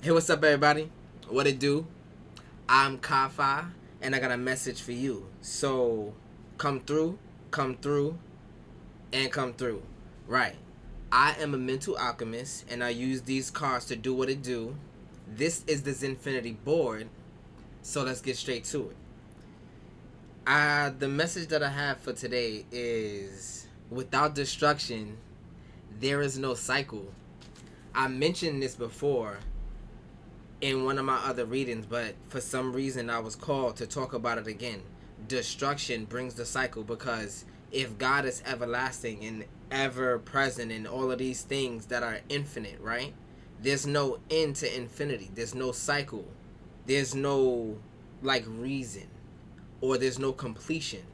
Hey, what's up, everybody? What it do? I'm Kafa, and I got a message for you. So, come through, come through, and come through. Right. I am a mental alchemist, and I use these cards to do what it do. This is the Zinfinity board, so let's get straight to it. The message that I have for today is without destruction, there is no cycle. I mentioned this before in one of my other readings, but for some reason I was called to talk about it again. Destruction brings the cycle because if God is everlasting and ever present and all of these things that are infinite, right? There's no end to infinity. There's no cycle. There's no reason, or there's no completion.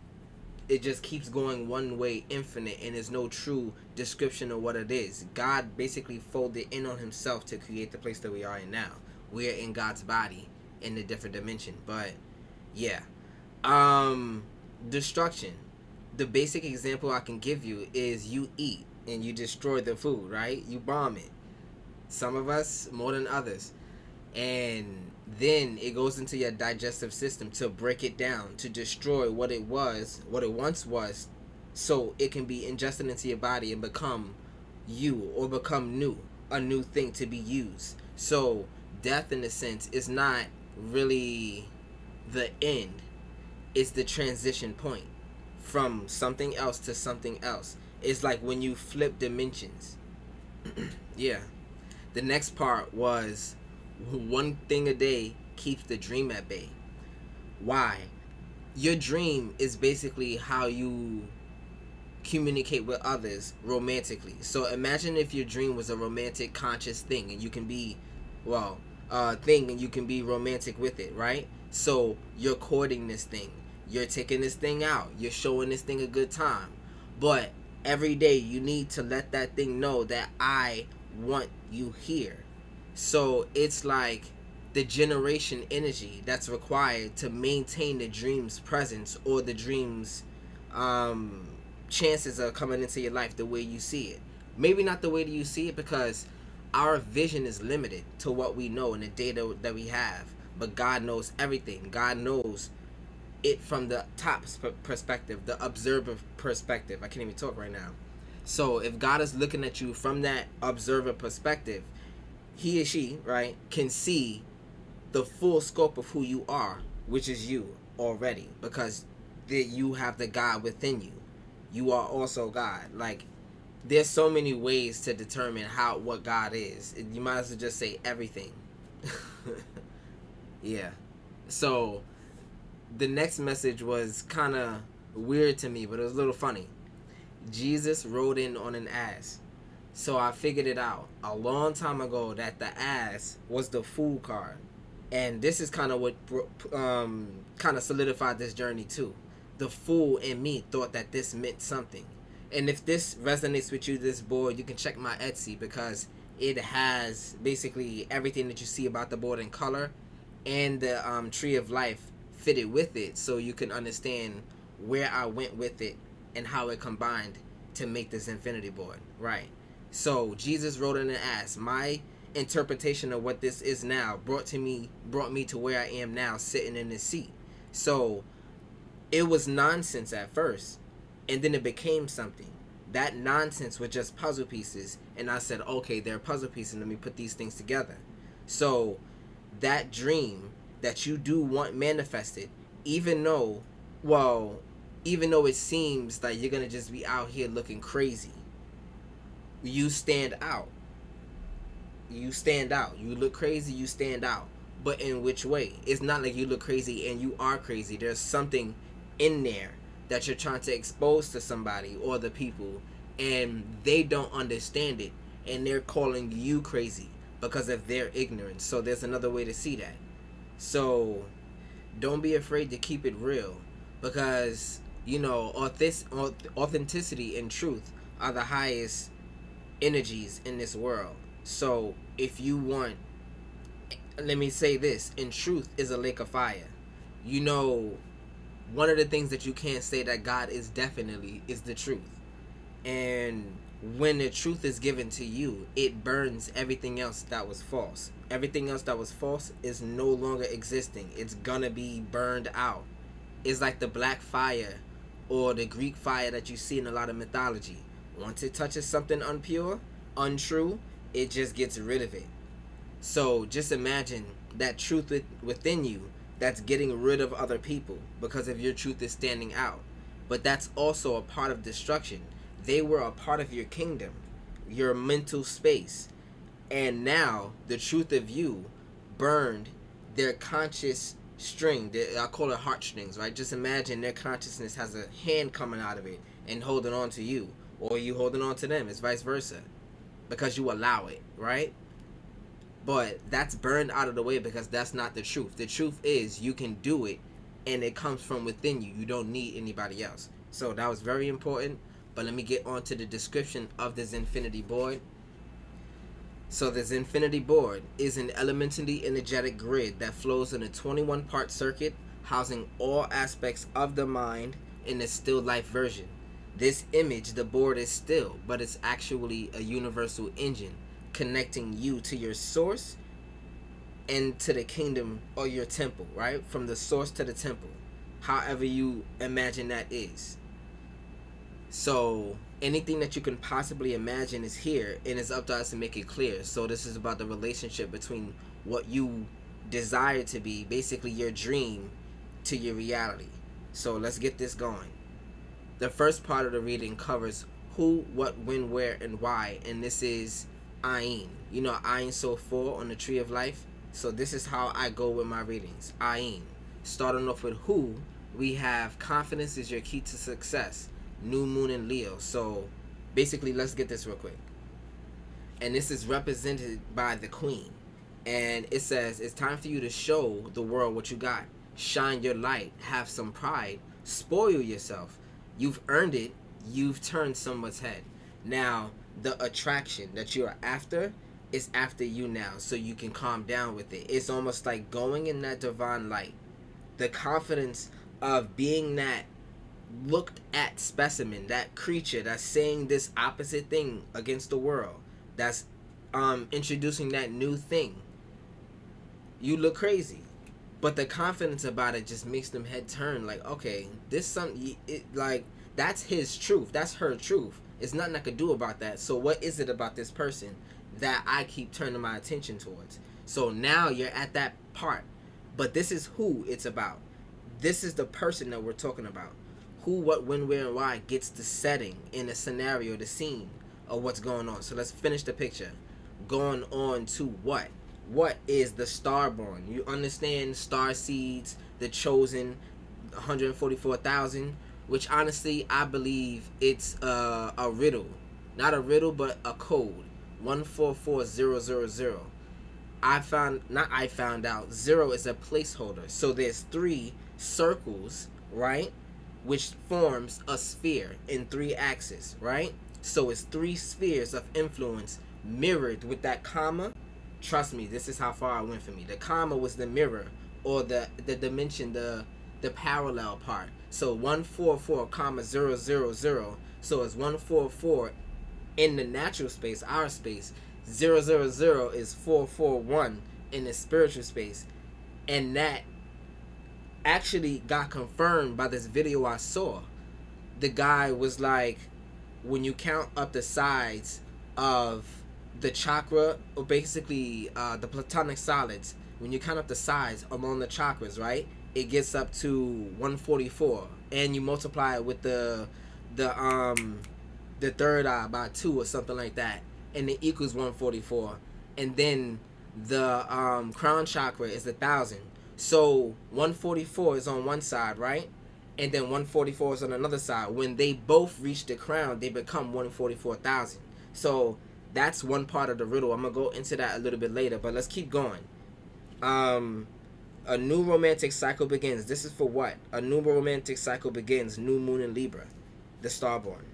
It just keeps going one way, infinite, and there's no true description of what it is. God basically folded in on himself to create the place that we are in now. We are in God's body in a different dimension. But yeah. Destruction. The basic example I can give you is you eat and you destroy the food, right? You bomb it. Some of us more than others. And then it goes into your digestive system to break it down, to destroy what it once was, so it can be ingested into your body and become you, or become new, a new thing to be used. So death, in a sense, is not really the end. It's the transition point from something else to something else. It's like when you flip dimensions. Yeah. The next part was one thing a day keeps the dream at bay. Why? Your dream is basically how you communicate with others romantically. So imagine if your dream was a romantic conscious thing and you can be, thing, and you can be romantic with it, right? So you're courting this thing. You're taking this thing out. You're showing this thing a good time. But every day you need to let that thing know that I want you here. So it's like the generation energy that's required to maintain the dream's presence, or the dream's chances of coming into your life the way you see it. Maybe not the way that you see it, because our vision is limited to what we know and the data that we have. But God knows everything. God knows it from the top perspective, the observer perspective. I can't even talk right now. So if God is looking at you from that observer perspective, he or she, right, can see the full scope of who you are, which is you already, because you have the God within you. You are also God. Like, there's so many ways to determine what God is. You might as well just say everything. Yeah. So the next message was kind of weird to me, but it was a little funny. Jesus rode in on an ass. So I figured it out a long time ago that the ass was the fool card. And this is kind of what kind of solidified this journey too. The fool in me thought that this meant something. And if this resonates with you, this board, you can check my Etsy, because it has basically everything that you see about the board in color, and the tree of life fitted with it, so you can understand where I went with it and how it combined to make this infinity board. Right. So Jesus rode in an ass. My interpretation of what this is now brought me to where I am now, sitting in this seat. So it was nonsense at first, and then it became something. That nonsense was just puzzle pieces, and I said, okay, they're puzzle pieces, let me put these things together. So that dream that you do want manifested, even though it seems like you're gonna just be out here looking crazy, you stand out. You stand out. You look crazy, you stand out. But in which way? It's not like you look crazy and you are crazy. There's something in there that you're trying to expose to somebody or the people, and they don't understand it, and they're calling you crazy because of their ignorance. So there's another way to see that. So don't be afraid to keep it real, because authenticity and truth are the highest energies in this world. So if you want, let me say this, in truth is a lake of fire. One of the things that you can't say that God is definitely is the truth. And when the truth is given to you, it burns everything else that was false. Everything else that was false is no longer existing. It's gonna be burned out. It's like the black fire or the Greek fire that you see in a lot of mythology. Once it touches something unpure, untrue, it just gets rid of it. So just imagine that truth within you that's getting rid of other people because of your truth is standing out. But that's also a part of destruction. They were a part of your kingdom, your mental space. And now the truth of you burned their conscious string. I call it heartstrings, right? Just imagine their consciousness has a hand coming out of it and holding on to you, or you holding on to them. It's vice versa because you allow it, right? But that's burned out of the way because that's not the truth. The truth is you can do it and it comes from within you. You don't need anybody else. So that was very important. But let me get on to the description of this infinity board. So this infinity board is an elementally energetic grid that flows in a 21-part circuit housing all aspects of the mind in a still life version. This image, the board is still, but it's actually a universal engine connecting you to your source and to the kingdom or your temple, right? From the source to the temple, however you imagine that is. So anything that you can possibly imagine is here, and it's up to us to make it clear. So this is about the relationship between what you desire to be, basically your dream, to your reality. So let's get this going. The first part of the reading covers who, what, when, where, and why, and this is Ayin. You know Ayin So 4 on the Tree of Life? So this is how I go with my readings. Ayin. Starting off with who, we have confidence is your key to success. New moon in Leo. So basically, let's get this real quick. And this is represented by the queen. And it says, it's time for you to show the world what you got. Shine your light. Have some pride. Spoil yourself. You've earned it. You've turned someone's head. Now, the attraction that you're after is after you now. So you can calm down with it. It's almost like going in that divine light. The confidence of being that looked at specimen, that creature that's saying this opposite thing against the world, that's introducing that new thing. You look crazy, but the confidence about it just makes them head turn. Like, okay, this something, like, that's his truth, that's her truth. It's nothing I could do about that. So what is it about this person that I keep turning my attention towards? So now you're at that part, but this is who it's about. This is the person that we're talking about. Who, what, when, where, and why gets the setting in the scenario, the scene of what's going on. So let's finish the picture. Going on to what? What is the starborn? You understand star seeds, the chosen, 144,000, which honestly I believe it's a riddle. Not a riddle, but a code. 144000. I found out 0 is a placeholder. So there's 3 circles, right? Which forms a sphere in 3 axes, right? So it's 3 spheres of influence mirrored with that comma. Trust me, this is how far I went for me. The comma was the mirror, or the dimension, the parallel part. So 144, 000. So it's 144 in the natural space, our space. 000 is 441 in the spiritual space, and that actually got confirmed by this video I saw. The guy was like, when you count up the sides of the chakra, or basically the platonic solids, when you count up the sides among the chakras, right, it gets up to 144, and you multiply it with the third eye by 2 or something like that, and it equals 144. And then the crown chakra is 1,000. So 144 is on one side, right? And then 144 is on another side. When they both reach the crown, they become 144,000. So that's one part of the riddle. I'm going to go into that a little bit later, but let's keep going. A new romantic cycle begins. This is for what? A new romantic cycle begins. New moon in Libra, the starborn.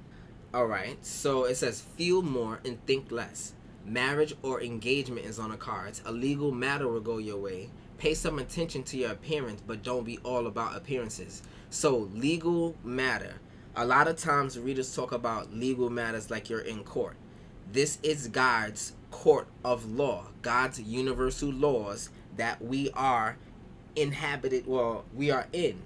All right. So it says feel more and think less. Marriage or engagement is on the cards. A legal matter will go your way. Pay some attention to your appearance, but don't be all about appearances. So legal matter. A lot of times readers talk about legal matters like you're in court. This is God's court of law, God's universal laws that we are inhabited, well, we are in.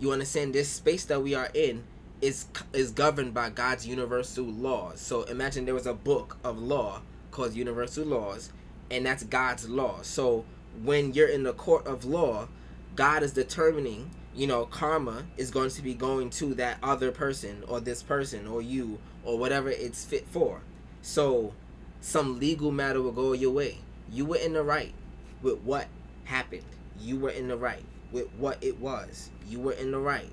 You understand? This space that we are in is governed by God's universal laws. So imagine there was a book of law called Universal Laws, and that's God's law. So when you're in the court of law, God is determining, karma is going to be going to that other person or this person or you or whatever it's fit for. So some legal matter will go your way. You were in the right with what happened. You were in the right with what it was. You were in the right.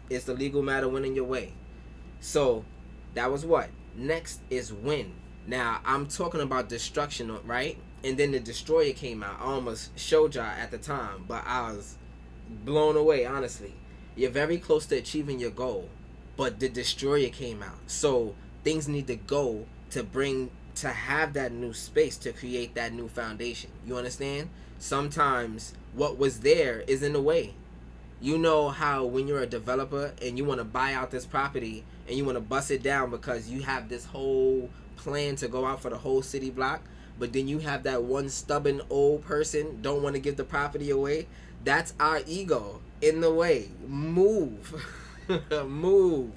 It's the legal matter went in your way. So that was what. Next is when. Now I'm talking about destruction, right? And then the destroyer came out. I almost showed y'all at the time, but I was blown away, honestly. You're very close to achieving your goal, but the destroyer came out. So things need to go to have that new space to create that new foundation. You understand? Sometimes what was there is in the way. You know how when you're a developer and you want to buy out this property and you want to bust it down because you have this whole plan to go out for the whole city block, but then you have that one stubborn old person don't want to give the property away. That's our ego in the way. Move. Move.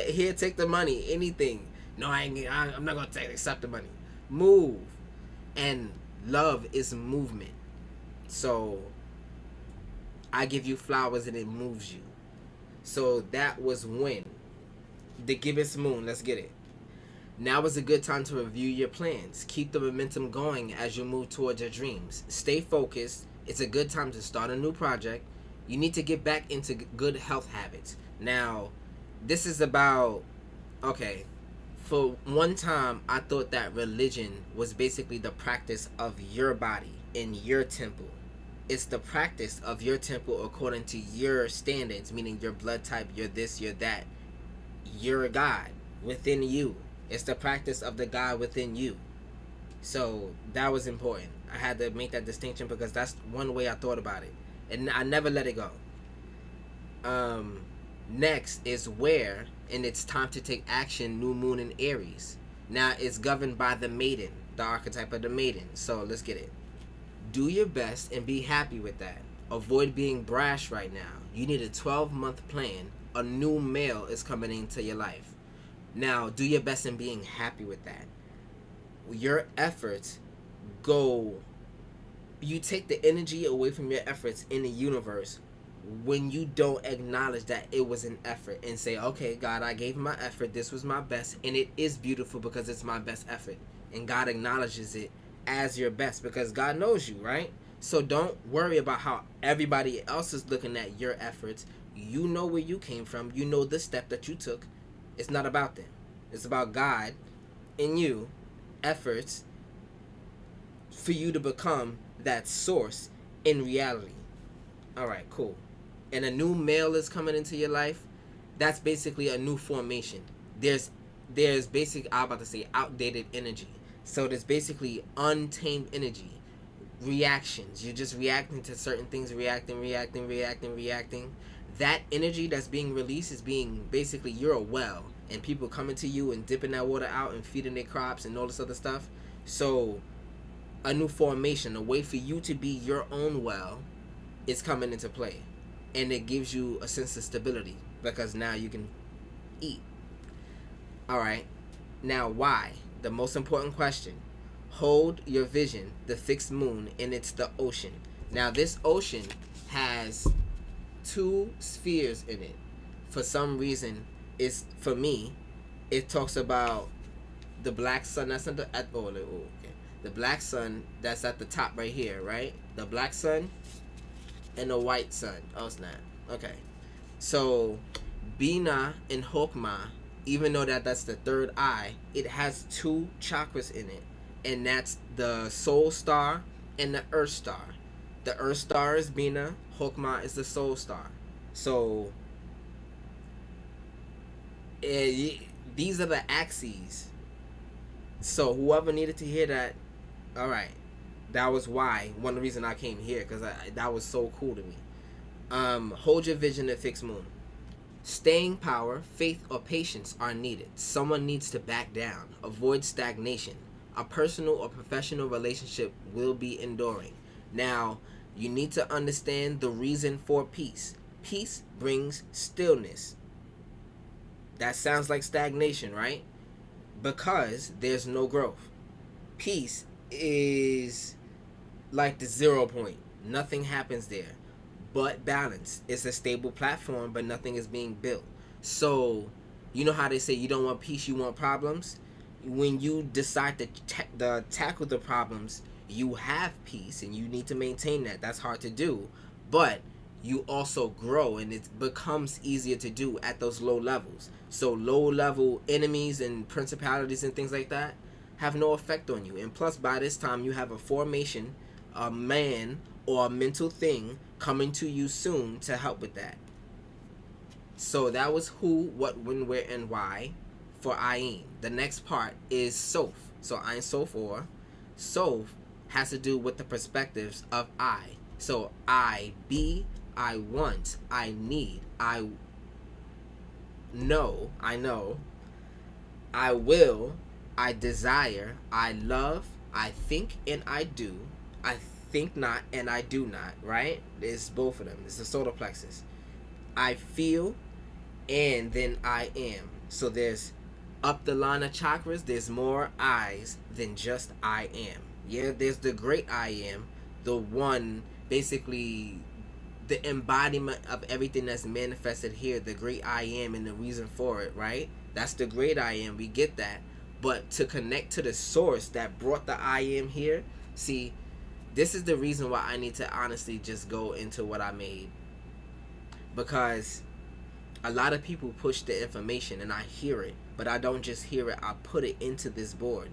Here, take the money. Anything. No, I'm not going to accept the money. Move. And love is movement. So I give you flowers and it moves you. So that was when. The gibbous moon. Let's get it. Now is a good time to review your plans. Keep the momentum going as you move towards your dreams. Stay focused. It's a good time to start a new project. You need to get back into good health habits. Now, this is about, okay, for one time, I thought that religion was basically the practice of your body in your temple. It's the practice of your temple according to your standards, meaning your blood type, you're this, you're that. You're a God within you. It's the practice of the God within you. So that was important. I had to make that distinction because that's one way I thought about it. And I never let it go. Next is where, and it's time to take action, new moon in Aries. Now it's governed by the maiden, the archetype of the maiden. So let's get it. Do your best and be happy with that. Avoid being brash right now. You need a 12-month plan. A new male is coming into your life. Now, do your best in being happy with that. Your efforts go... You take the energy away from your efforts in the universe when you don't acknowledge that it was an effort and say, okay, God, I gave my effort. This was my best. And it is beautiful because it's my best effort. And God acknowledges it as your best because God knows you, right? So don't worry about how everybody else is looking at your efforts. You know where you came from. You know the step that you took. It's not about them. It's about God in you, efforts for you to become that source in reality. All right, cool. And a new male is coming into your life. That's basically a new formation. There's basically, I'm about to say outdated energy. So there's basically untamed energy. Reactions. You're just reacting to certain things, reacting. That energy that's being released is being basically, you're a well, and people coming to you and dipping that water out and feeding their crops and all this other stuff. So a new formation, a way for you to be your own well is coming into play, and it gives you a sense of stability because now you can eat. All right, now why? The most important question. Hold your vision, the fixed moon, and it's the ocean. Now this ocean has 2 spheres in it. For some reason, it's, for me, it talks about the black sun that's at the the black sun that's at the top right here, right? The black sun and the white sun. Oh snap. Okay. So Bina and Hokmah, even though that's the third eye, it has 2 chakras in it. And that's the soul star and the earth star. The earth star is Bina, Hokmah is the soul star. So these are the axes. So whoever needed to hear that, all right, that was why, one reason I came here, because that was so cool to me. Hold your vision at fixed moon. Staying power, faith, or patience are needed. Someone needs to back down. Avoid stagnation. A personal or professional relationship will be enduring. Now, you need to understand the reason for peace. Peace brings stillness. That sounds like stagnation, right? Because there's no growth. Peace is like the 0 point. Nothing happens there. But balance. It's a stable platform, but nothing is being built. So, you know how they say you don't want peace, you want problems? When you decide to tackle the problems, you have peace and you need to maintain that. That's hard to do. But you also grow and it becomes easier to do at those low levels. So, low level enemies and principalities and things like that have no effect on you. And plus, by this time, you have a formation, a man, or a mental thing coming to you soon to help with that. So that was who, what, when, where, and why for Ayin. The next part is Soph. So Ayin Soph or Soph has to do with the perspectives of I. So I be, I want, I need, I know, I will, I desire, I love, I think, and I do. I think not and I do not, right? It's both of them. It's the solar plexus. I feel and then I am. So there's up the line of chakras, there's more I's than just I am. Yeah, there's the great I am, the one, basically the embodiment of everything that's manifested here, the great I am and the reason for it, right? That's the great I am. We get that. But to connect to the source that brought the I am here, see, this is the reason why I need to honestly just go into what I made. Because a lot of people push the information and I hear it, but I don't just hear it, I put it into this board.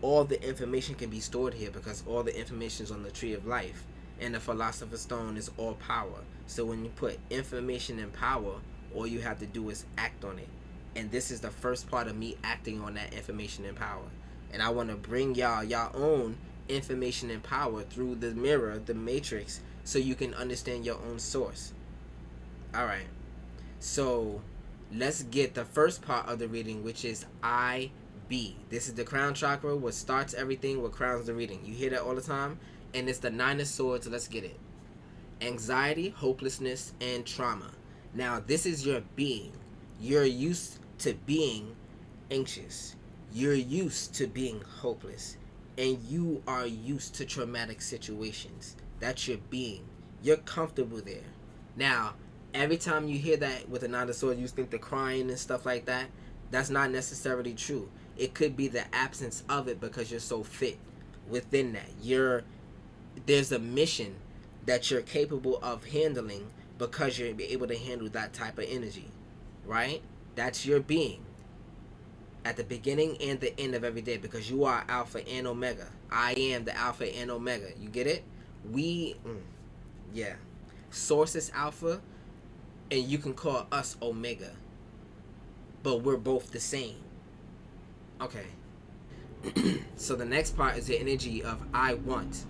All the information can be stored here because all the information is on the tree of life. And the philosopher's stone is all power. So when you put information and power, all you have to do is act on it. And this is the first part of me acting on that information and power. And I want to bring y'all own information and power through the mirror, the matrix, so you can understand your own source. Alright, so let's get the first part of the reading, which is I be. This is the crown chakra, what starts everything, what crowns the reading. You hear that all the time, and it's the 9 of swords. Let's get it. Anxiety, hopelessness, and trauma. Now this is your being. You're used to being anxious, you're used to being hopeless, and you are used to traumatic situations. That's your being. You're comfortable there. Now, every time you hear that with a 9 of swords, you think the crying and stuff like that. That's not necessarily true. It could be the absence of it because you're so fit within that. There's a mission that you're capable of handling because you're able to handle that type of energy, right? That's your being at the beginning and the end of every day, because you are Alpha and Omega. I am the Alpha and Omega. You get it? Yeah. Source is Alpha, and you can call us Omega, but we're both the same. Okay. So the next part is the energy of I want,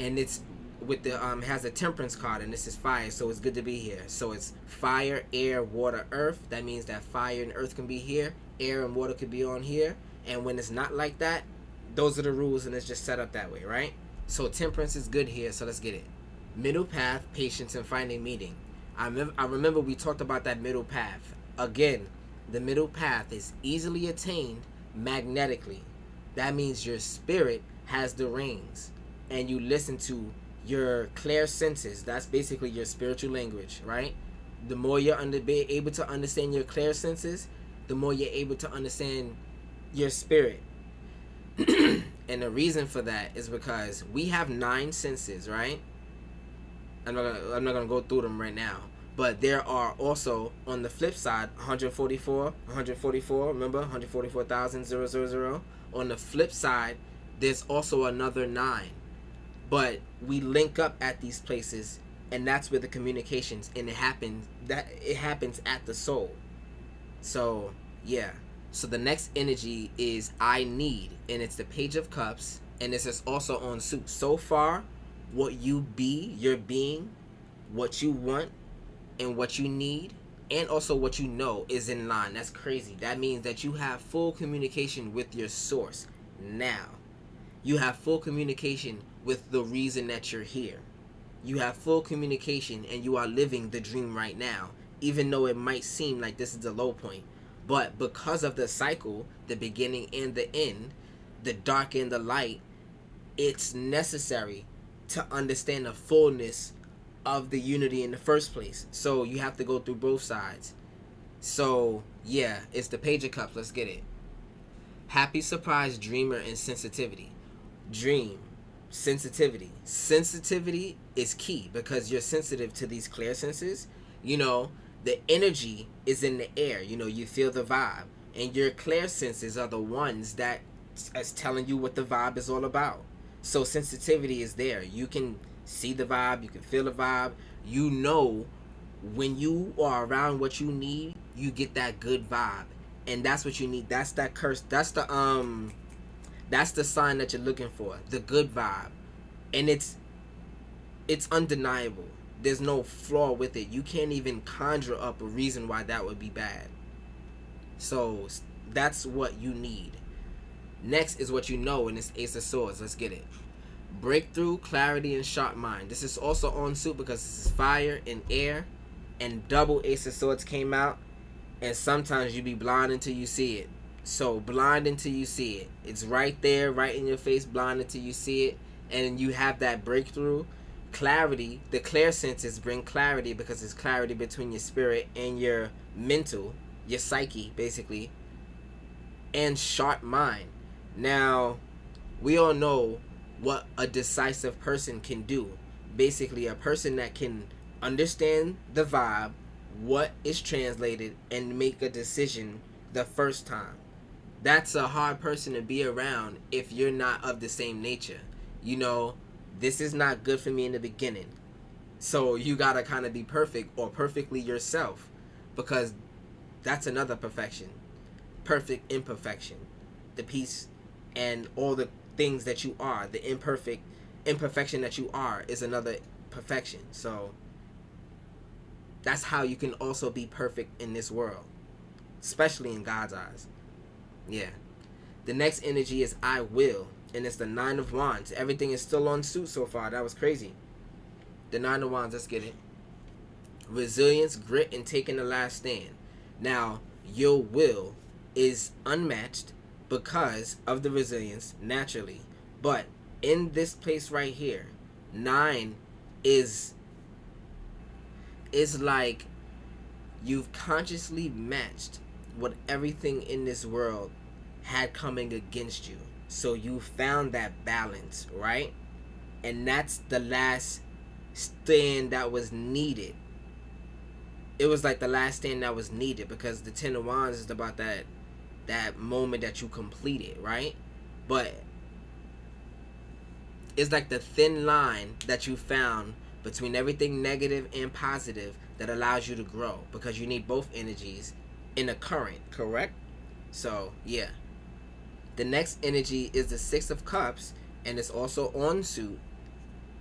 and it's with the has a temperance card, and this is fire, so it's good to be here. So it's fire, air, water, earth. That means that fire and earth can be here, air and water could be on here, and when it's not like that, those are the rules, and it's just set up that way, right? So temperance is good here, so let's get it. Middle path, patience, and finding meaning. I remember we talked about that middle path. Again, the middle path is easily attained magnetically. That means your spirit has the reins, and you listen to your clear senses. That's basically your spiritual language, right? The more you're able to understand your clear senses, the more you're able to understand your spirit. And the reason for that is because we have 9 senses, right? I'm not gonna go through them right now, but there are also, on the flip side, 144. Remember, 144,000. On the flip side, there's also another 9. But we link up at these places, and that's where the communications, and it happens at the soul. So yeah. So the next energy is I need, and it's the Page of Cups, and this is also on suit. So far, what you be, your being, what you want, and what you need and also what you know is in line. That's crazy. That means that you have full communication with your source now. You have full communication with the reason that you're here. You have full communication and you are living the dream right now, even though it might seem like this is the low point. But because of the cycle, the beginning and the end, the dark and the light, it's necessary to understand the fullness of the unity in the first place. So you have to go through both sides. So yeah, it's the Page of Cups. Let's get it. Happy, surprise, dreamer, and sensitivity. Dream, sensitivity. Sensitivity is key because you're sensitive to these clear senses. You know, the energy is in the air. You know, you feel the vibe. And your clear senses are the ones that is telling you what the vibe is all about. So sensitivity is there. You can see the vibe, you can feel the vibe. You know when you are around what you need, you get that good vibe. And that's what you need. That's that curse. That's the sign that you're looking for. The good vibe. And it's undeniable. There's no flaw with it. You can't even conjure up a reason why that would be bad. So that's what you need. Next is what you know, and it's Ace of Swords. Let's get it. Breakthrough, clarity, and sharp mind. This is also on suit because this is fire and air, and double Ace of Swords came out, and sometimes you be blind until you see it. So blind until you see it. It's right there, right in your face, blind until you see it, and you have that breakthrough. Clarity, the clear senses bring clarity because it's clarity between your spirit and your mental, your psyche, basically, and sharp mind. Now, we all know what a decisive person can do. Basically, a person that can understand the vibe, what is translated, and make a decision the first time. That's a hard person to be around if you're not of the same nature. You know, this is not good for me in the beginning. So you gotta kind of be perfect or perfectly yourself, because that's another perfection. Perfect imperfection. The peace and all the things that you are, the imperfection that you are is another perfection. So that's how you can also be perfect in this world, especially in God's eyes. Yeah. The next energy is I will, and it's the Nine of Wands. Everything is still on suit so far. That was crazy. The Nine of Wands, let's get it. Resilience, grit, and taking the last stand. Now, your will is unmatched because of the resilience, naturally. But in this place right here, 9 is like you've consciously matched what everything in this world had coming against you. So you found that balance, right? And that's the last stand that was needed. It was like the last stand that was needed because the Ten of Wands is about that moment that you completed, right? But it's like the thin line that you found between everything negative and positive that allows you to grow, because you need both energies in a current, correct? So yeah. The next energy is the Six of Cups, and it's also on suit.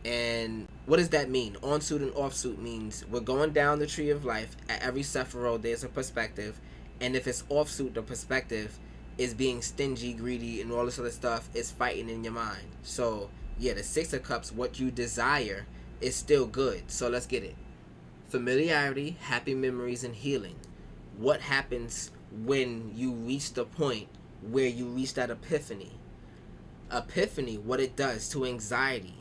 And what does that mean? On suit and off suit means we're going down the tree of life. At every Sephiroth, there's a perspective. And if it's off suit, the perspective is being stingy, greedy, and all this other stuff is fighting in your mind. So yeah, the Six of Cups, what you desire, is still good. So let's get it. Familiarity, happy memories, and healing. What happens when you reach the point where you reach that epiphany? Epiphany, what it does to anxiety.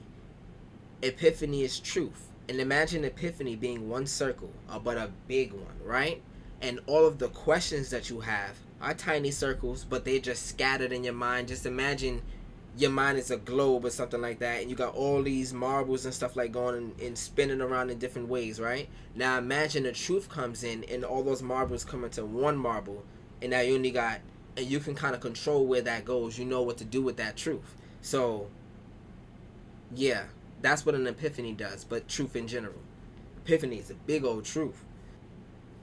Epiphany is truth. And imagine epiphany being one circle, but a big one, right? And all of the questions that you have are tiny circles, but they're just scattered in your mind. Just imagine your mind is a globe or something like that, and you got all these marbles and stuff like going and spinning around in different ways, right? Now imagine the truth comes in and all those marbles come into one marble, and now you only got, and you can kind of control where that goes. You know what to do with that truth. So yeah, that's what an epiphany does, but truth in general. Epiphany is a big old truth,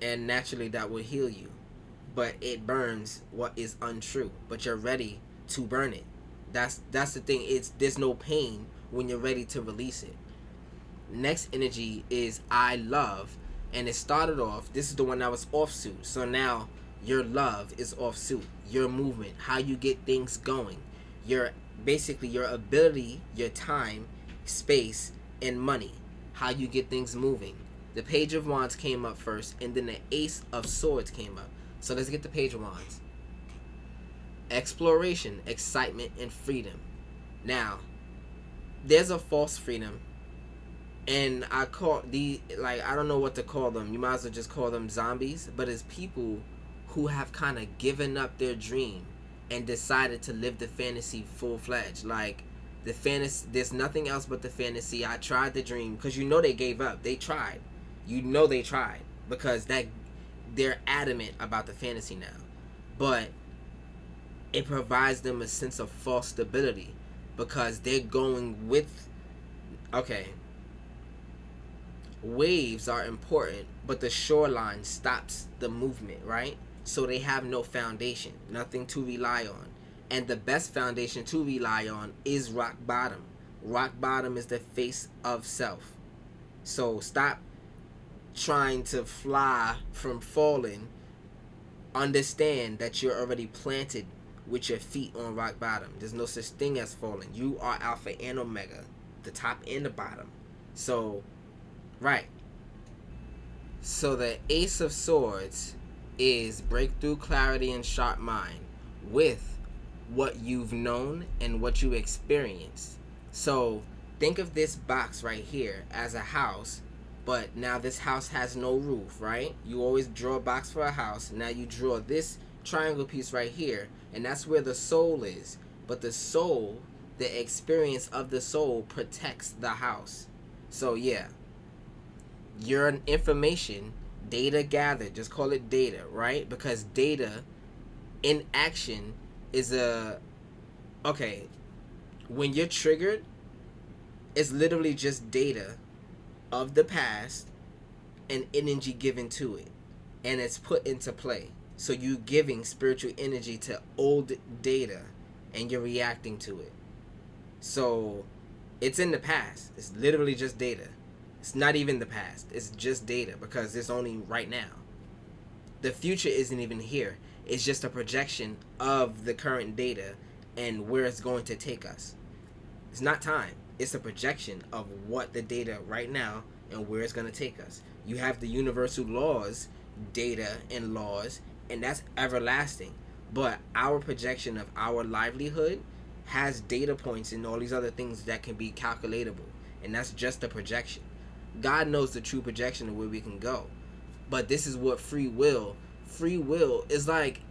and naturally that will heal you, but it burns what is untrue, but you're ready to burn it. That's the thing. There's no pain when you're ready to release it. Next energy is I love, And it started off, this is the one that was offsuit. So now your love is offsuit. Your movement, how you get things going. Your basically your ability, your time, space, and money. How you get things moving. The Page of Wands came up first, and then the Ace of Swords came up. So let's get the Page of Wands. Exploration, excitement, and freedom. Now, there's a false freedom, and I don't know what to call them. You might as well just call them zombies, but it's people who have kind of given up their dream and decided to live the fantasy full-fledged. Like, the fantasy, there's nothing else but the fantasy. I tried the dream, because you know they gave up. They tried. You know they tried, because they're adamant about the fantasy now. But it provides them a sense of false stability, because they're going with, okay, waves are important, but the shoreline stops the movement, right? So they have no foundation, nothing to rely on. And the best foundation to rely on is rock bottom. Rock bottom is the face of self. So stop trying to fly from falling. Understand that you're already planted with your feet on rock bottom. There's no such thing as falling. You are Alpha and Omega, the top and the bottom. So, right. So the Ace of Swords is breakthrough, clarity, and sharp mind with what you've known and what you experienced. So think of this box right here as a house, but now this house has no roof, right? You always draw a box for a house. Now you draw this triangle piece right here, and that's where the soul is. But the soul, the experience of the soul, protects the house. So yeah, your information, data gathered, just call it data, right? Because data in action is when you're triggered, it's literally just data of the past and energy given to it, and it's put into play. So you giving spiritual energy to old data, and you're reacting to it. So it's in the past. It's literally just data. It's not even the past. It's just data, because it's only right now. The future isn't even here. It's just a projection of the current data and where it's going to take us. It's not time. It's a projection of what the data right now and where it's going to take us. You have the universal laws, data and laws, and that's everlasting. But our projection of our livelihood has data points and all these other things that can be calculatable, and that's just a projection. God knows the true projection of where we can go. But this is what free will is like.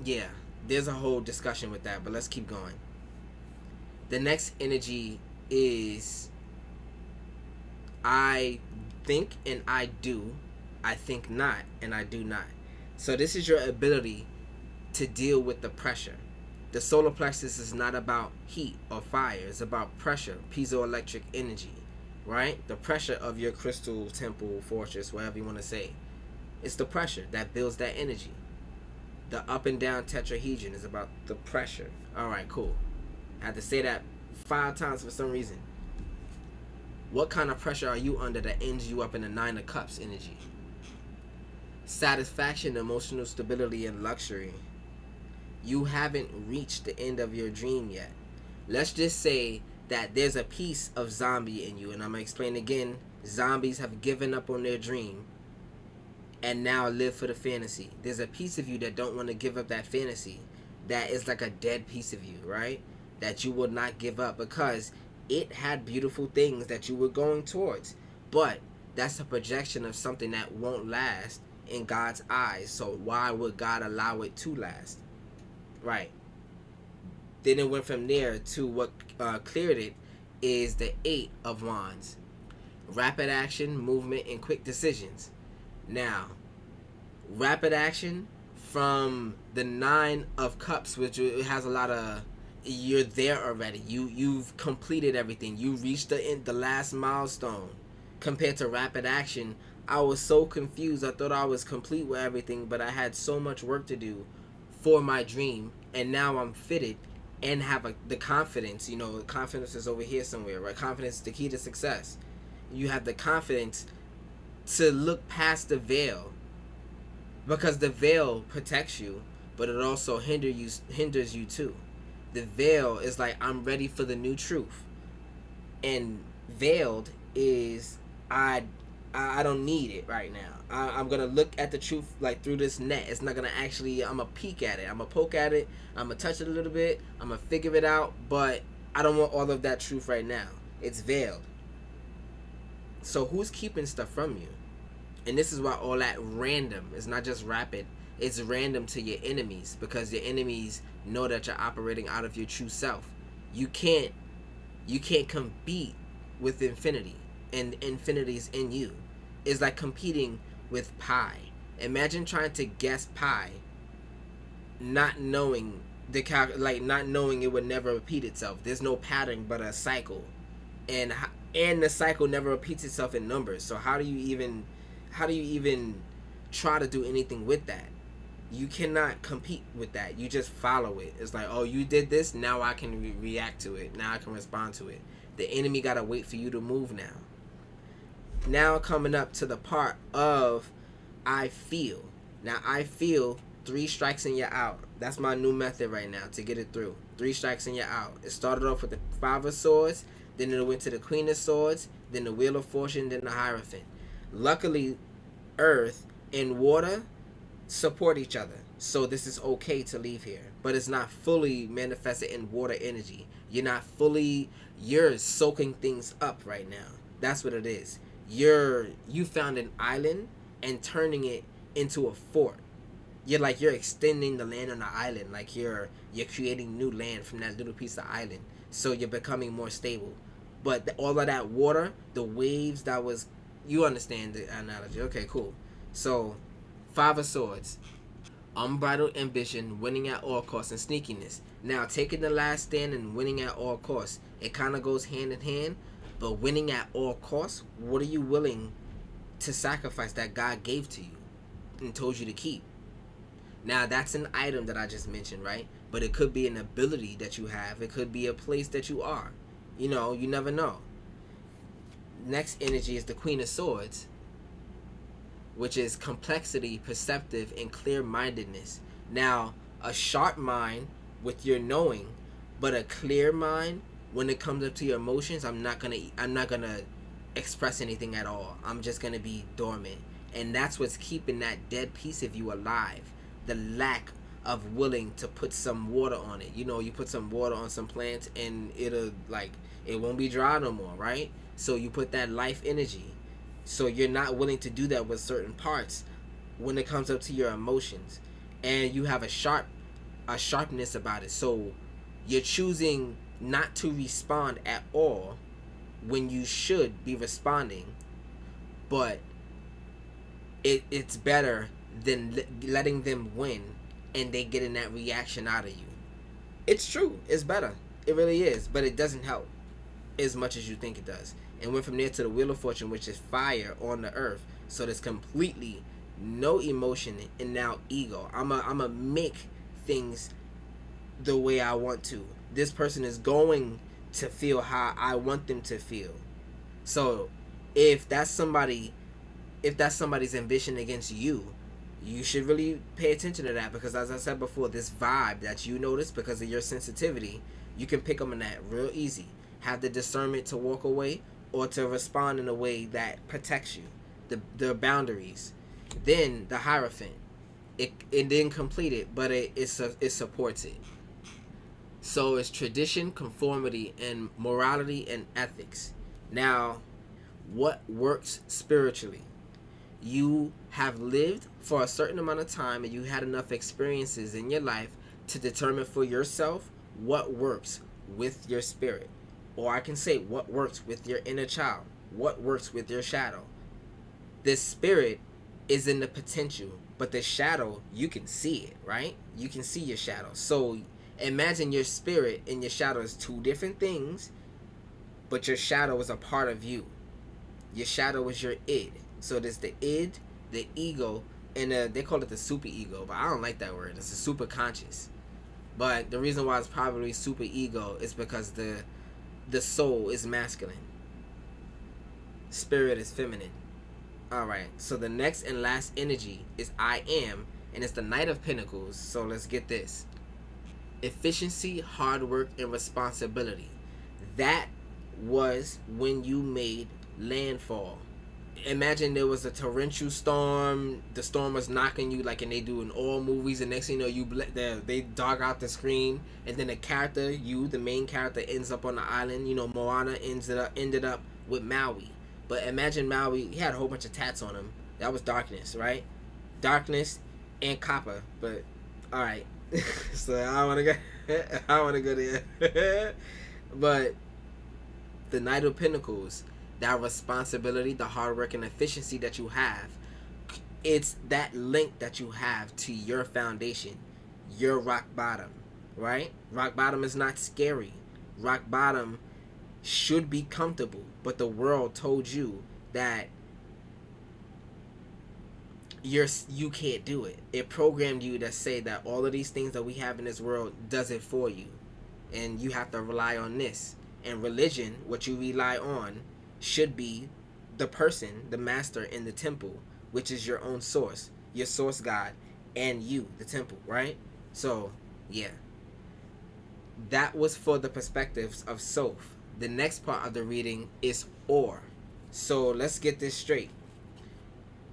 Yeah, there's a whole discussion with that, but let's keep going. The next energy is I think and I do, I think not and I do not. So this is your ability to deal with the pressure. The solar plexus is not about heat or fire. It's about pressure, piezoelectric energy, right? The pressure of your crystal temple, fortress, whatever you want to say. It's the pressure that builds that energy. The up and down tetrahedron is about the pressure. All right, cool. I had to say that 5 times for some reason. What kind of pressure are you under that ends you up in the 9 of Cups energy? Satisfaction, emotional stability, and luxury. You haven't reached the end of your dream yet. Let's just say that there's a piece of zombie in you, and I'm going to explain again. Zombies have given up on their dream and now live for the fantasy. There's a piece of you that don't want to give up that fantasy. That is like a dead piece of you, right? That you will not give up because it had beautiful things that you were going towards. But that's a projection of something that won't last in God's eyes. So why would God allow it to last? Right. Then it went from there to what cleared it is the 8 of Wands. Rapid action, movement, and quick decisions. Now, rapid action from the 9 of Cups, which has a lot of, you're there already. You've completed everything. You reached the last milestone. Compared to rapid action, I was so confused. I thought I was complete with everything, but I had so much work to do for my dream, and now I'm fitted and have the confidence. You know, confidence is over here somewhere, right? Confidence is the key to success. You have the confidence to look past the veil, because the veil protects you, but it also hinders you too. The veil is like, I'm ready for the new truth, and veiled is I I don't need it right now. I'm gonna look at the truth like through this net. It's not gonna actually. I'm gonna peek at it. I'm gonna poke at it. I'm gonna touch it a little bit. I'm gonna figure it out. But I don't want all of that truth right now. It's veiled. So who's keeping stuff from you? And this is why all that random is not just rapid. It's random to your enemies, because your enemies know that you're operating out of your true self. You can't compete with infinity, and infinity's in you. It's like competing with pi. Imagine trying to guess pi, not knowing not knowing it would never repeat itself. There's no pattern but a cycle, and the cycle never repeats itself in numbers. So how do you even try to do anything with that? You cannot compete with that. You just follow it. It's like, oh, you did this, now I can react to it. Now I can respond to it. The enemy gotta wait for you to move now. Now coming up to the part of I feel. Now I feel 3 strikes and you're out. That's my new method right now to get it through. 3 strikes and you're out. It started off with the 5 of Swords, then it went to the Queen of Swords, then the Wheel of Fortune, then the Hierophant. Luckily, Earth and Water support each other, so this is okay to leave here. But it's not fully manifested in water energy. You're soaking things up right now. That's what it is. You found an island and turning it into a fort. You're extending the land on the island. Like you're creating new land from that little piece of island. So you're becoming more stable. But all of that water, the waves you understand the analogy. Okay, cool. So 5 of Swords, unbridled ambition, winning at all costs, and sneakiness. Now, taking the last stand and winning at all costs, it kind of goes hand in hand. But winning at all costs, what are you willing to sacrifice that God gave to you and told you to keep? Now, that's an item that I just mentioned, right? But it could be an ability that you have. It could be a place that you are. You never know. Next energy is the Queen of Swords, which is complexity, perceptive, and clear-mindedness. Now, a sharp mind with your knowing, but a clear mind when it comes up to your emotions, I'm not gonna express anything at all. I'm just gonna be dormant, and that's what's keeping that dead piece of you alive. The lack of willing to put some water on it. You put some water on some plants, and it won't be dry no more, right? So you put that life energy. So you're not willing to do that with certain parts when it comes up to your emotions, and you have a sharpness about it. So you're choosing not to respond at all when you should be responding, but it's better than letting them win and they getting that reaction out of you. It's true. It's better. It really is, but it doesn't help as much as you think it does. And went from there to the Wheel of Fortune, which is fire on the earth. So there's completely no emotion and now ego. I'm a make things the way I want to. This person is going to feel how I want them to feel. So if that's somebody's ambition against you, you should really pay attention to that, because as I said before, this vibe that you notice because of your sensitivity, you can pick up on that real easy. Have the discernment to walk away or to respond in a way that protects you, the boundaries. Then the Hierophant, it didn't complete it, but it supports it. So it's tradition, conformity, and morality and ethics. Now, what works spiritually? You have lived for a certain amount of time, and you had enough experiences in your life to determine for yourself what works with your spirit. Or I can say what works with your inner child, what works with your shadow. The spirit is in the potential, but the shadow, you can see it, right? You can see your shadow. So imagine your spirit and your shadow is 2 different things, but your shadow is a part of you. Your shadow is your id. So there's the id, the ego, and they call it the super ego, but I don't like that word. It's a super conscious. But the reason why it's probably super ego is because the soul is masculine, spirit is feminine. All right. So the next and last energy is I am, and it's the Knight of Pentacles. So let's get this: efficiency, hard work, and responsibility. That was when you made landfall. Imagine there was a torrential storm. The storm was knocking you like, and they do in all movies. And next thing you know, they dog out the screen, and then the character, the main character, ends up on the island. You know, Moana ended up with Maui. But imagine Maui. He had a whole bunch of tats on him. That was darkness, right? Darkness and copper. But all right. So I want to go. I want to go there. But the Knight of Pentacles, that responsibility, the hard work and efficiency that you have, it's that link that you have to your foundation, your rock bottom, right? Rock bottom is not scary. Rock bottom should be comfortable, but the world told you that you can't do it. It programmed you to say that all of these things that we have in this world does it for you, and you have to rely on this. And religion, what you rely on, should be the person, the master in the temple, which is your own source, your source God, and you, the temple, right? So, yeah. That was for the perspectives of Soph. The next part of the reading is Or. So, let's get this straight.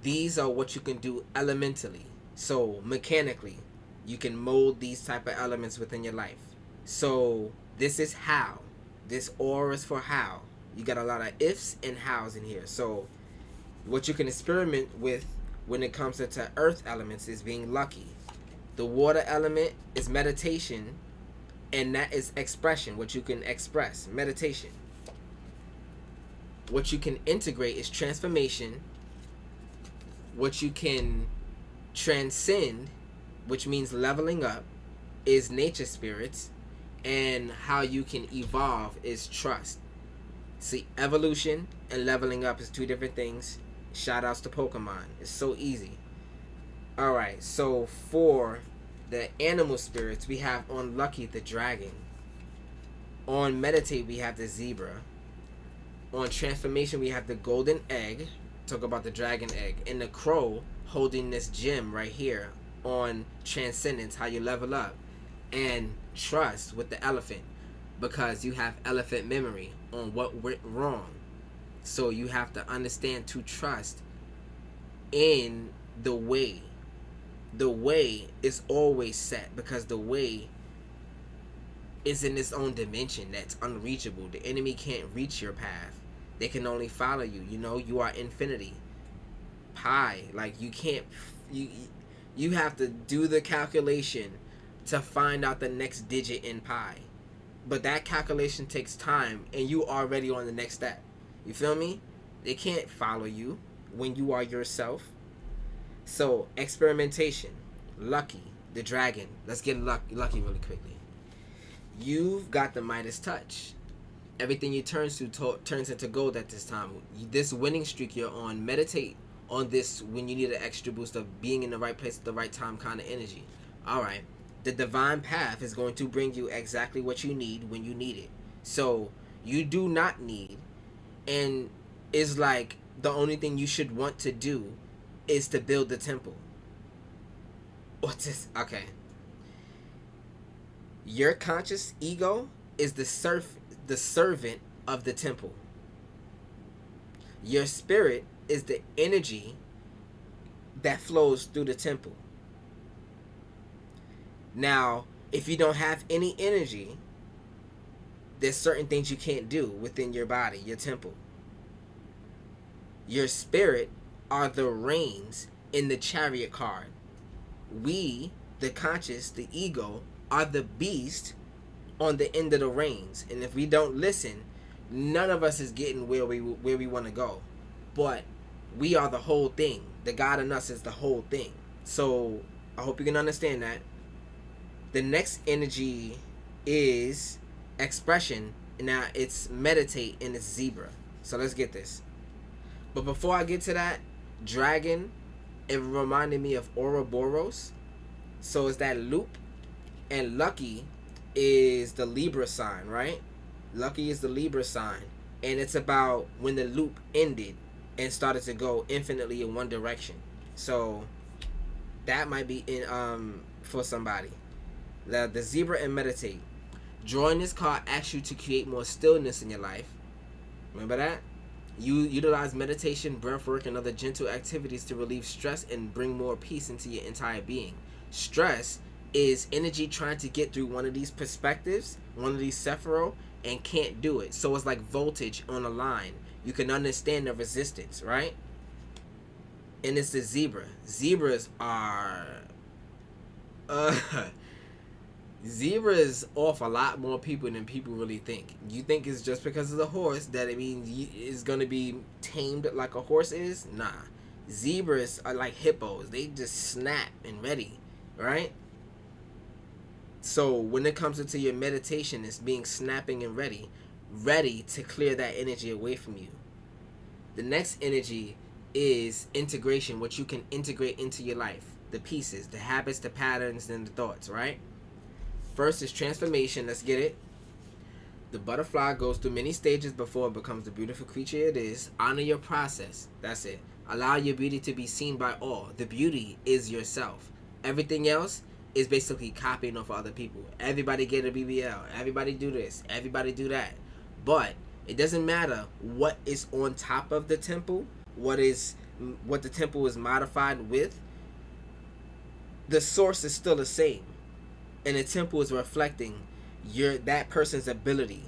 These are what you can do elementally. So, mechanically, you can mold these type of elements within your life. So, this is how. This Or is for how. You got a lot of ifs and hows in here. So what you can experiment with when it comes to earth elements is being lucky. The water element is meditation, and that is expression, what you can express, meditation. What you can integrate is transformation. What you can transcend, which means leveling up, is nature spirits. And how you can evolve is trust. See, evolution and leveling up is two different things. Shout outs to Pokemon. It's so easy. Alright, so for the animal spirits, we have on Lucky the dragon. On Meditate, we have the zebra. On Transformation, we have the golden egg. Talk about the dragon egg. And the crow holding this gem right here on Transcendence, how you level up. And trust with the elephant, because you have elephant memory on what went wrong. So you have to understand to trust in the way. The way is always set, because the way is in its own dimension that's unreachable. The enemy can't reach your path. They can only follow you. You know, you are infinity. Pi, like you can't, you have to do the calculation to find out the next digit in pi. But that calculation takes time, and you already on the next step. You feel me? They can't follow you when you are yourself. So, experimentation. Lucky, the dragon. Let's get lucky really quickly. You've got the Midas touch. Everything you turns into gold at this time. This winning streak you're on, meditate on this when you need an extra boost of being in the right place at the right time kind of energy. Alright. The divine path is going to bring you exactly what you need when you need it. So you do not need, and is like the only thing you should want to do is to build the temple. What's this? Okay. Your conscious ego is the servant of the temple. Your spirit is the energy that flows through the temple. Now, if you don't have any energy, there's certain things you can't do within your body, your temple. Your spirit are the reins in the chariot card. We, the conscious, the ego, are the beast on the end of the reins. And if we don't listen, none of us is getting where we want to go. But we are the whole thing. The God in us is the whole thing. So I hope you can understand that. The next energy is expression. Now it's meditate and it's zebra. So let's get this. But before I get to that, dragon, it reminded me of Ouroboros. So it's that loop. And lucky is the Libra sign, right? Lucky is the Libra sign. And it's about when the loop ended. and started to go infinitely in one direction. So that might be in for somebody. The zebra and meditate. Drawing this card asks you to create more stillness in your life. Remember that? You utilize meditation, breath work, and other gentle activities to relieve stress and bring more peace into your entire being. Stress is energy trying to get through one of these perspectives, one of these Sephiroth, and can't do it. So it's like voltage on a line. You can understand the resistance, right? And it's the zebra. Zebras are uh zebras off a lot more people than people really think. You think it's just because of the horse that it means it's gonna be tamed like a horse is? Nah. Zebras are like hippos. They just snap and ready, right? So when it comes into your meditation, it's being snapping and ready to clear that energy away from you. The next energy is integration, what you can integrate into your life. The pieces, the habits, the patterns, and the thoughts, right? First is transformation. Let's get it. The butterfly goes through many stages before it becomes the beautiful creature it is. Honor your process. That's it. Allow your beauty to be seen by all. The beauty is yourself. Everything else is basically copying off of other people. Everybody get a BBL. Everybody do this. Everybody do that. But it doesn't matter what is on top of the temple, what the temple is modified with. The source is still the same. And the temple is reflecting that person's ability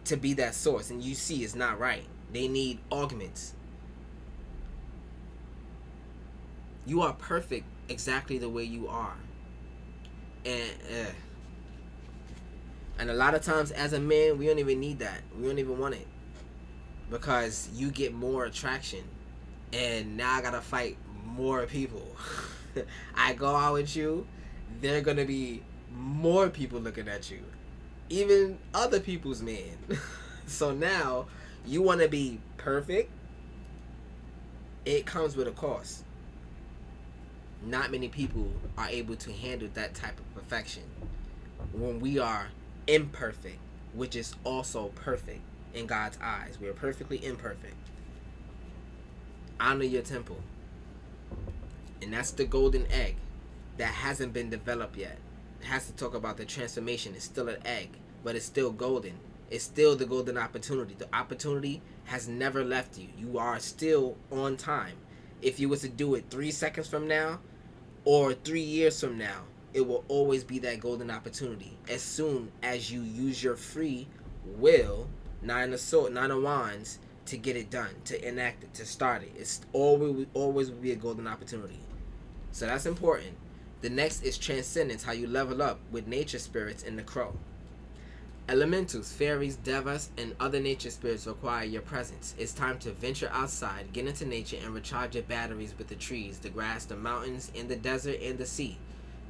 to be that source, and you see it's not right. They need augments. You are perfect exactly the way you are, and a lot of times as a man, we don't even need that. We don't even want it, because you get more attraction, and now I gotta fight more people. I go out with you, there are gonna be more people looking at you, even other people's men. So now you want to be perfect. It comes with a cost. Not many people are able to handle that type of perfection when we are imperfect, which is also perfect in God's eyes. We are perfectly imperfect. Honor your temple, and that's the golden egg that hasn't been developed yet. It has to talk about the transformation. It's still an egg, but it's still golden. It's still the golden opportunity. The opportunity has never left you. You are still on time. If you was to do it 3 seconds from now or 3 years from now, it will always be that golden opportunity. As soon as you use your free will, nine of wands, to get it done, to enact it, to start it. It's always will be a golden opportunity. So that's important. The next is transcendence, how you level up with nature spirits in the crow. Elementals, fairies, devas, and other nature spirits require your presence. It's time to venture outside, get into nature, and recharge your batteries with the trees, the grass, the mountains, and the desert, and the sea.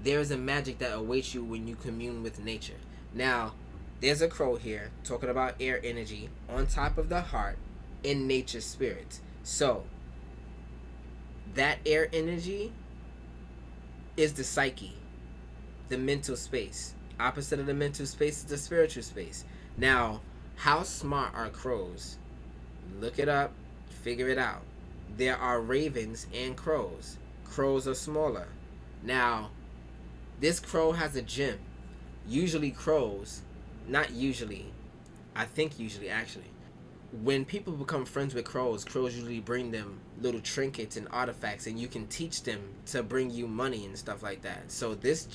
There is a magic that awaits you when you commune with nature. Now, there's a crow here talking about air energy on top of the heart in nature spirits. So, that air energy is the psyche, the mental space. Opposite of the mental space is the spiritual space. Now, how smart are crows? Look it up, figure it out. There are ravens and crows. Crows are smaller. Now, this crow has a gem. Usually crows, not usually, I think usually actually, when people become friends with crows, crows usually bring them little trinkets and artifacts, and you can teach them to bring you money and stuff like that. So this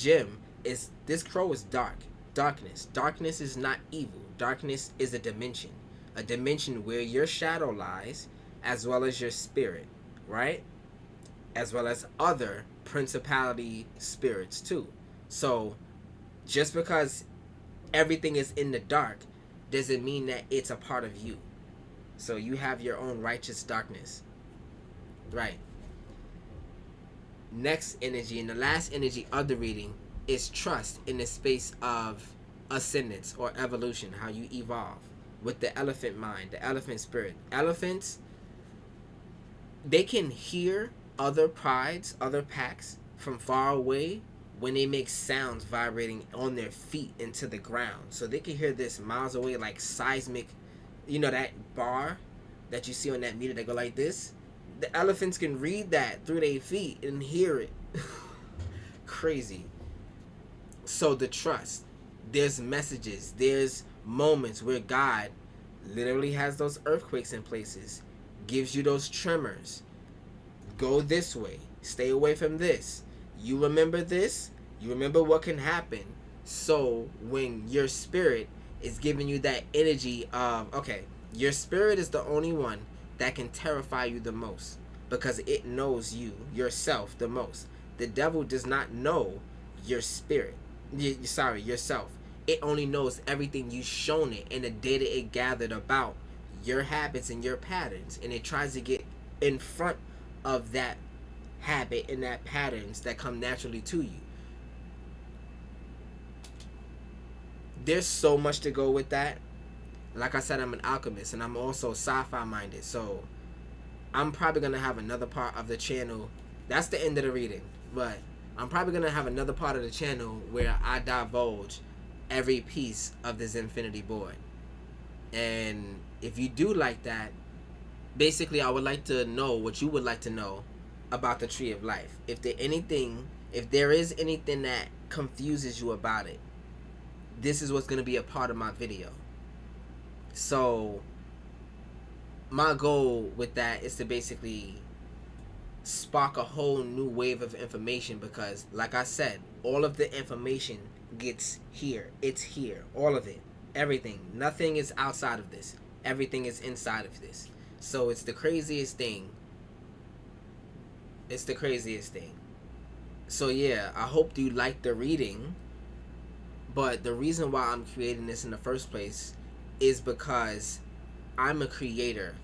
crow is darkness. Darkness is not evil. Darkness is a dimension where your shadow lies, as well as your spirit, right? As well as other principality spirits too. So just because everything is in the dark doesn't mean that it's a part of you. So you have your own righteous darkness. Right. Next energy, and the last energy of the reading, is trust in the space of ascendance or evolution, how you evolve with the elephant mind, the elephant spirit. Elephants, they can hear other prides, other packs from far away when they make sounds vibrating on their feet into the ground. So they can hear this miles away, like seismic, that bar that you see on that meter that go like this, the elephants can read that through their feet and hear it. Crazy. So the trust, there's messages, there's moments where God literally has those earthquakes in places, gives you those tremors. Go this way, stay away from this. You remember this, you remember what can happen. So when your spirit is giving you that energy of, okay, your spirit is the only one that can terrify you the most, because it knows you, yourself, the most. The devil does not know your spirit. Yourself. It only knows everything you've shown it and the data it gathered about your habits and your patterns, and it tries to get in front of that habit and that patterns that come naturally to you. There's so much to go with that. Like I said, I'm an alchemist, and I'm also sci-fi minded, so I'm probably gonna have another part of the channel. That's the end of the reading, but I'm probably gonna have another part of the channel where I divulge every piece of this infinity board. And if you do like that, basically I would like to know what you would like to know about the tree of life. If there is anything that confuses you about it, this is what's gonna be a part of my video. So my goal with that is to basically spark a whole new wave of information, because like I said, all of the information gets here. It's here. All of it. Everything. Nothing is outside of this. Everything is inside of this. So it's the craziest thing. It's the craziest thing. So yeah, I hope you like the reading. But the reason why I'm creating this in the first place is because I'm a creator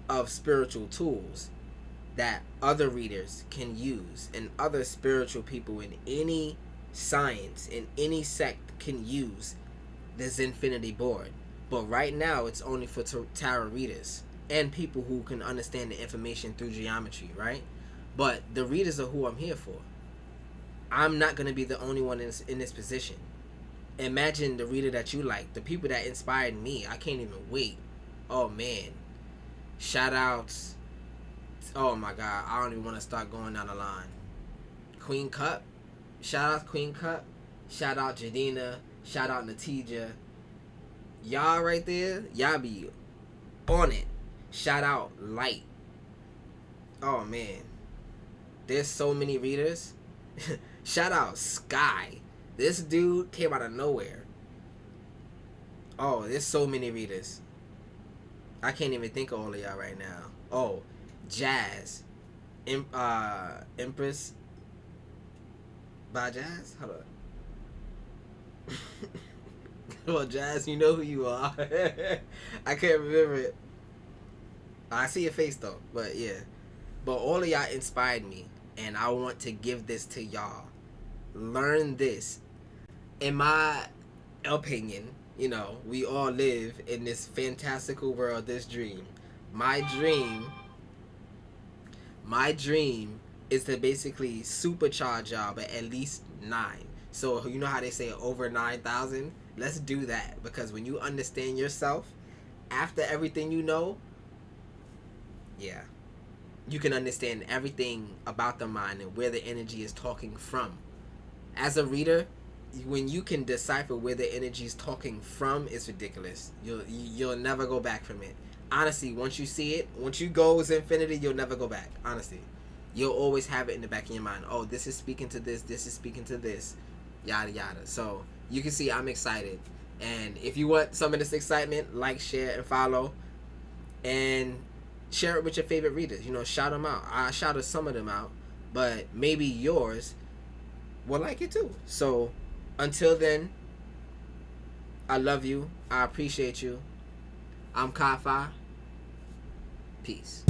of spiritual tools that other readers can use, and other spiritual people in any science, in any sect, can use this infinity board. But right now it's only for tarot readers and people who can understand the information through geometry, right? But the readers are who I'm here for. I'm not going to be the only one in this position. Imagine the reader that you like, the people that inspired me. I can't even wait. Oh man, shout outs. Oh my god, I don't even want to start going down the line. Queen Cup, shout out Queen Cup, shout out Jadina, shout out Natija. Y'all right there, y'all be on it. Shout out Light. Oh man, there's so many readers. Shout out Sky. This dude came out of nowhere. Oh, there's so many readers. I can't even think of all of y'all right now. Oh, Jazz. Empress by Jazz? Hold up. Well, Jazz, you know who you are. I can't remember it. I see your face though, but yeah. But all of y'all inspired me, and I want to give this to y'all. Learn this. In my opinion, you know, we all live in this fantastical world, this dream. My dream is to basically supercharge y'all by at least 9. So you know how they say over 9,000? Let's do that, because when you understand yourself, after everything you know, yeah, you can understand everything about the mind and where the energy is talking from. As a reader, when you can decipher where the energy is talking from, it's ridiculous. You'll never go back from it. Honestly, once you see it, once you go as infinity, you'll never go back. Honestly, you'll always have it in the back of your mind. Oh, this is speaking to this. This is speaking to this. Yada yada. So you can see I'm excited. And if you want some of this excitement, like, share, and follow, and share it with your favorite readers. You know, shout them out. I shouted some of them out, but maybe yours will like it too. So until then, I love you. I appreciate you. I'm Kafa. Peace.